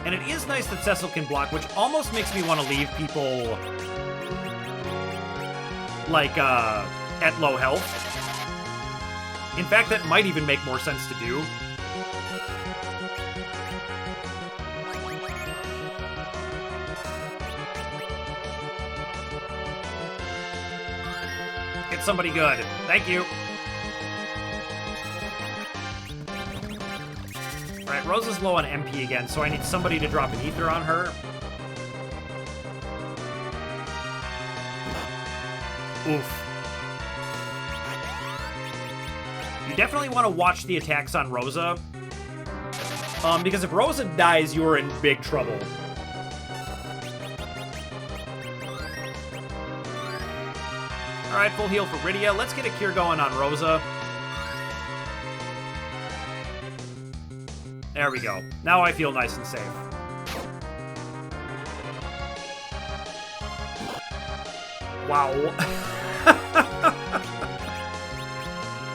And it is nice that Cecil can block, which almost makes me want to leave people like, at low health. In fact, that might even make more sense to do. Get somebody good. Thank you. Alright, Rosa's low on MP again, so I need somebody to drop an Ether on her. Oof. You definitely want to watch the attacks on Rosa. Because if Rosa dies, you are in big trouble. Alright, full heal for Rydia. Let's get a cure going on Rosa. There we go. Now I feel nice and safe. Wow.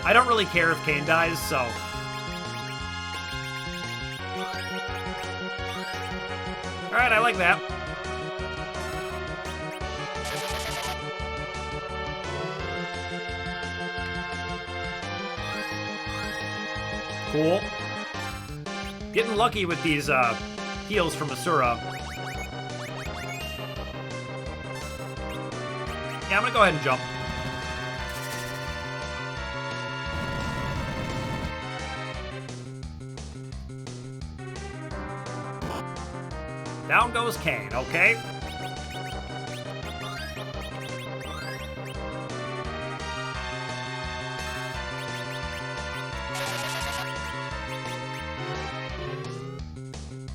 I don't really care if Kane dies, so... Alright, I like that. Cool. Getting lucky with these heals from Asura. Yeah, I'm gonna go ahead and jump. Down goes Kane, okay?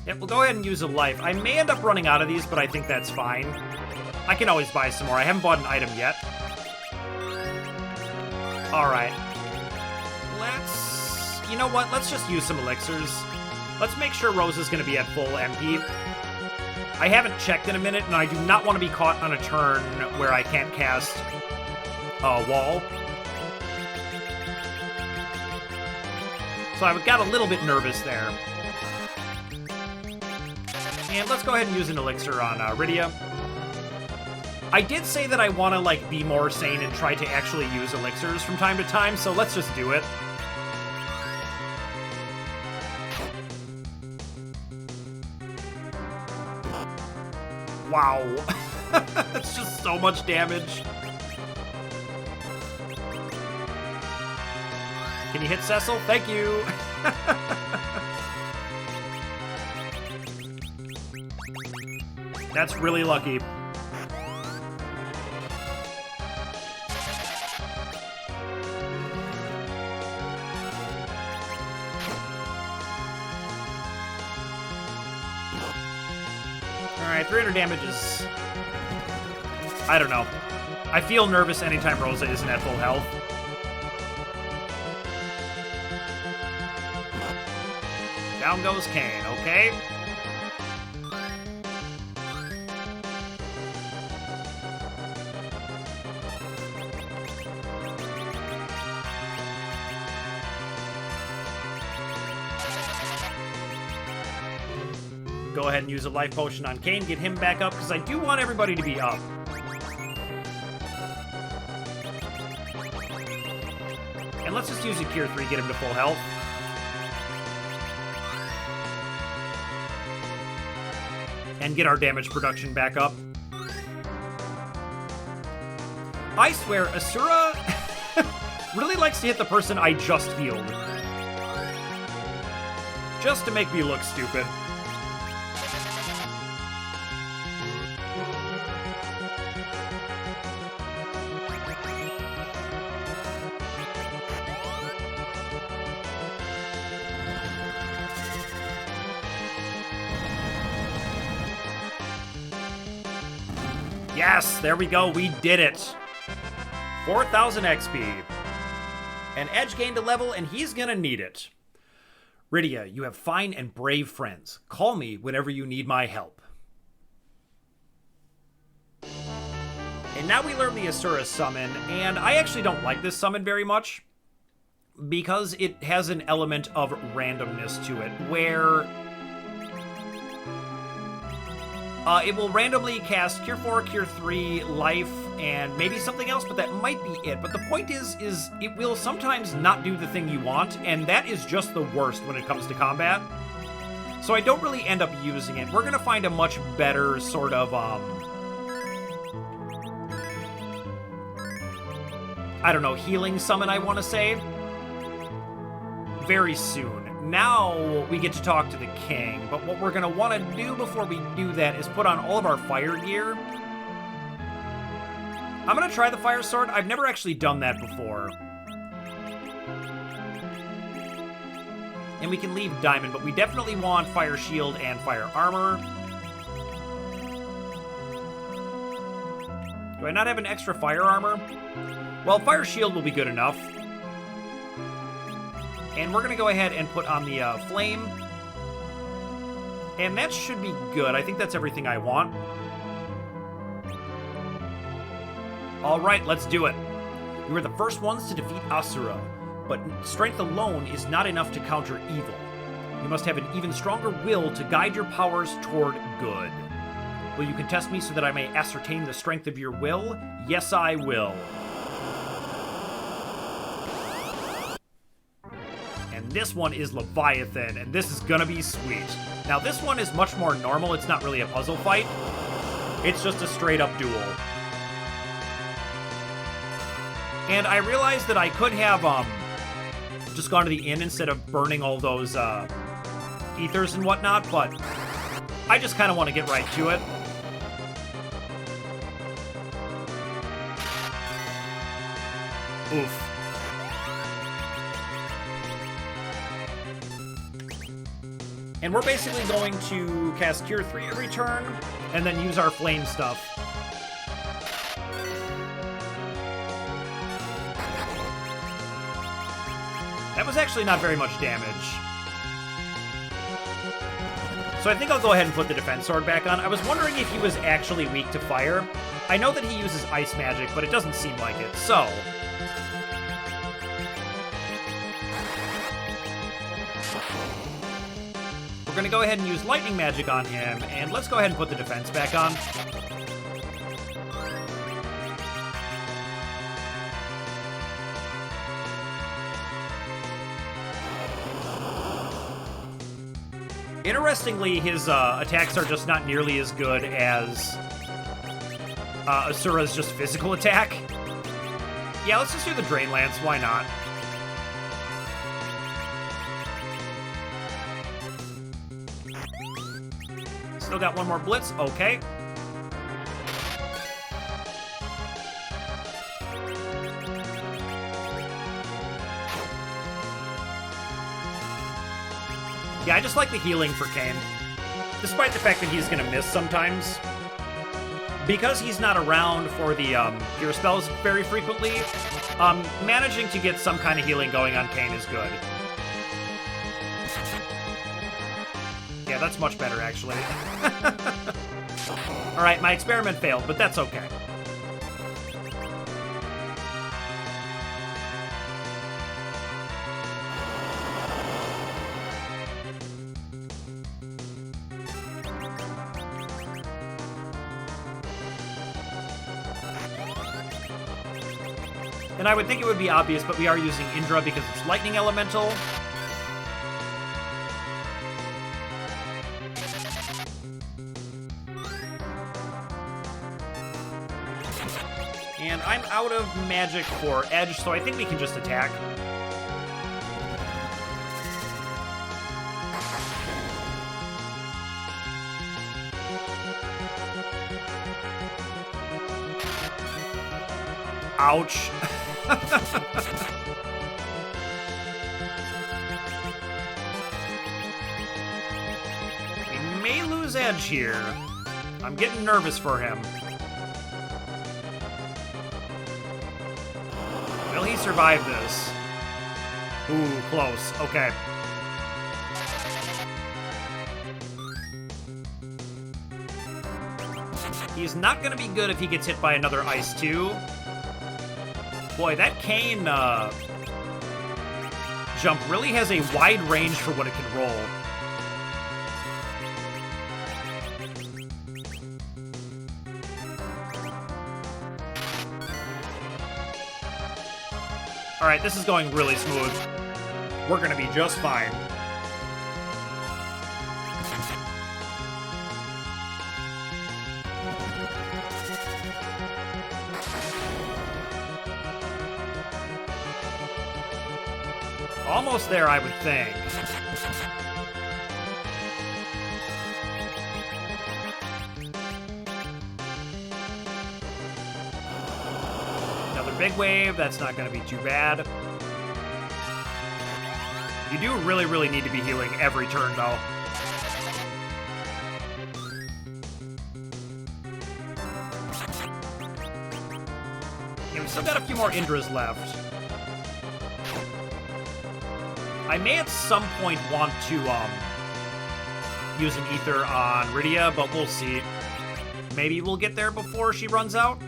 Yep, we'll go ahead and use a life. I may end up running out of these, but I think that's fine. I can always buy some more. I haven't bought an item yet. Alright. You know what? Let's just use some elixirs. Let's make sure Rose is going to be at full MP. I haven't checked in a minute, and I do not want to be caught on a turn where I can't cast a wall. So I got a little bit nervous there. And let's go ahead and use an elixir on Rydia. I did say that I want to, like, be more sane and try to actually use elixirs from time to time, so let's just do it. Wow. That's just so much damage. Can you hit Cecil? Thank you. That's really lucky. Alright, 300 damage is... I don't know. I feel nervous anytime Rosa isn't at full health. Down goes Kane, okay? Go ahead and use a life potion on Kane, get him back up, because I do want everybody to be up. And let's just use a Cure 3, get him to full health. And get our damage production back up. I swear, Asura really likes to hit the person I just healed. Just to make me look stupid. Yes, there we go, we did it. 4,000 XP. And Edge gained a level, and he's gonna need it. Rydia, you have fine and brave friends. Call me whenever you need my help. And now we learn the Asura summon, and I actually don't like this summon very much, because it has an element of randomness to it, where... it will randomly cast Cure 4, Cure 3, Life, and maybe something else, but that might be it. But the point is it will sometimes not do the thing you want, and that is just the worst when it comes to combat. So I don't really end up using it. We're going to find a much better sort of, I don't know, healing summon, I want to say, very soon. Now we get to talk to the king, but what we're going to want to do before we do that is put on all of our fire gear. I'm going to try the fire sword. I've never actually done that before. And we can leave diamond, but we definitely want fire shield and fire armor. Do I not have an extra fire armor? Well, fire shield will be good enough. And we're going to go ahead and put on the flame. And that should be good. I think that's everything I want. Alright, let's do it. You were the first ones to defeat Asura, but strength alone is not enough to counter evil. You must have an even stronger will to guide your powers toward good. Will you contest me so that I may ascertain the strength of your will? Yes, I will. this one is Leviathan, and this is gonna be sweet. Now, this one is much more normal. It's not really a puzzle fight. It's just a straight-up duel. And I realized that I could have just gone to the inn instead of burning all those ethers and whatnot, but I just kind of want to get right to it. Oof. And we're basically going to cast Cure 3 every turn, and then use our flame stuff. That was actually not very much damage. So I think I'll go ahead and put the defense sword back on. I was wondering if he was actually weak to fire. I know that he uses ice magic, but it doesn't seem like it, so... we're going to go ahead and use lightning magic on him, and let's go ahead and put the defense back on. Interestingly, his attacks are just not nearly as good as Asura's just physical attack. Yeah, let's just do the Drain Lance, why not? Still got one more Blitz, okay. Yeah, I just like the healing for Kain. Despite the fact that he's gonna miss sometimes. Because he's not around for the Cure spells very frequently, managing to get some kind of healing going on Kain is good. Yeah, that's much better, actually. Alright, my experiment failed, but that's okay. And I would think it would be obvious, but we are using Indra because it's lightning elemental. And I'm out of magic for edge, so I think we can just attack. Ouch. We may lose edge here. I'm getting nervous for him. Will he survive this? Ooh, close. Okay. He's not going to be good if he gets hit by another ice, too. Boy, that Kain jump really has a wide range for what it can roll. Alright, this is going really smooth. We're gonna be just fine. Almost there, I would think. Another big wave, that's not going to be too bad. You do really, really need to be healing every turn, though. Yeah, we've still got a few more Indras left. I may at some point want to use an ether on Rydia, but we'll see. Maybe we'll get there before she runs out.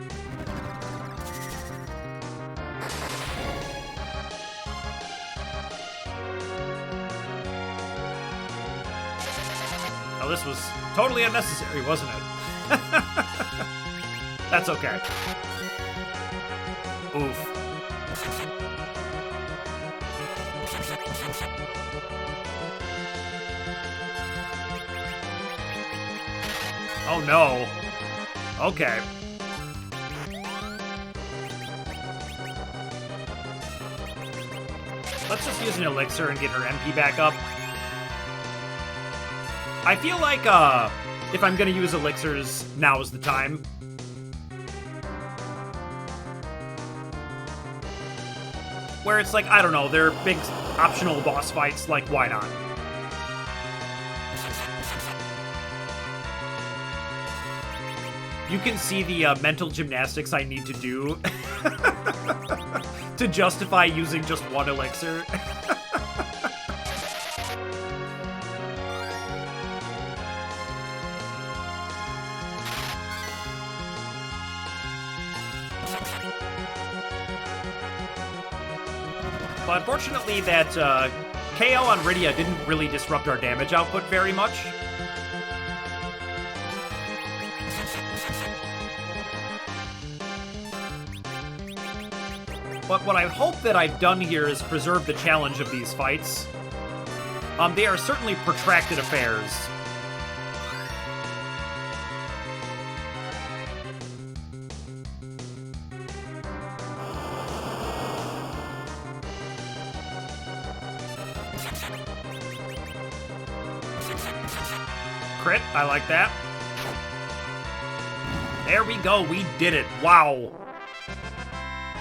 Oh, this was totally unnecessary, wasn't it? That's okay. Oof. Oh, no. Okay. Let's just use an elixir and get her MP back up. I feel like, if I'm gonna use elixirs, now is the time. Where it's like, I don't know, they're big optional boss fights, like, why not? You can see the mental gymnastics I need to do to justify using just one elixir. But unfortunately, that KO on Rydia didn't really disrupt our damage output very much. But what I hope that I've done here is preserve the challenge of these fights. They are certainly protracted affairs. Crit, I like that. There we go, we did it. Wow.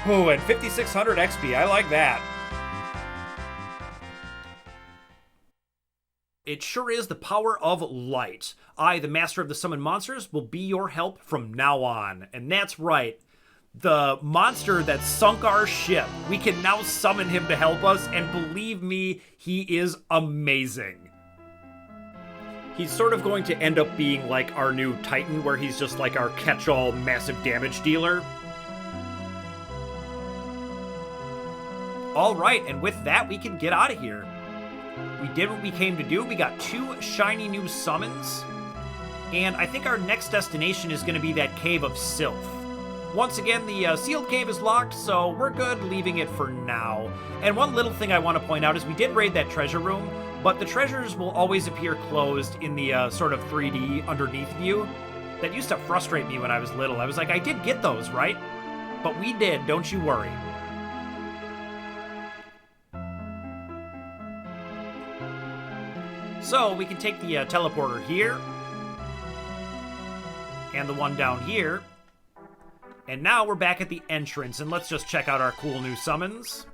Ooh, and 5,600 XP, I like that. It sure is the power of light. I, the master of the summoned monsters, will be your help from now on. And that's right. The monster that sunk our ship. We can now summon him to help us, and believe me, he is amazing. He's sort of going to end up being like our new Titan, where he's just like our catch-all massive damage dealer. Alright, and with that, we can get out of here. We did what we came to do. We got 2 shiny new summons. And I think our next destination is going to be that Cave of Sylph. Once again, the sealed cave is locked, so we're good leaving it for now. And one little thing I want to point out is we did raid that treasure room, but the treasures will always appear closed in the sort of 3D underneath view. That used to frustrate me when I was little. I was like, I did get those, right? But we did, don't you worry. So we can take the teleporter here, and the one down here, and now we're back at the entrance, and let's just check out our cool new summons.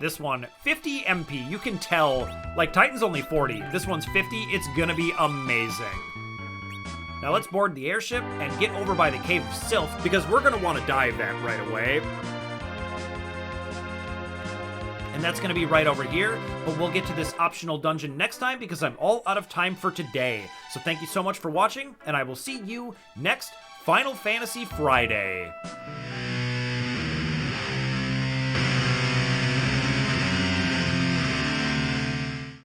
This one, 50 MP, you can tell, like Titan's only 40, this one's 50, it's gonna be amazing. Now let's board the airship and get over by the Cave of Sylph, because we're gonna want to dive that right away. And that's going to be right over here, but we'll get to this optional dungeon next time because I'm all out of time for today. So thank you so much for watching, and I will see you next Final Fantasy Friday.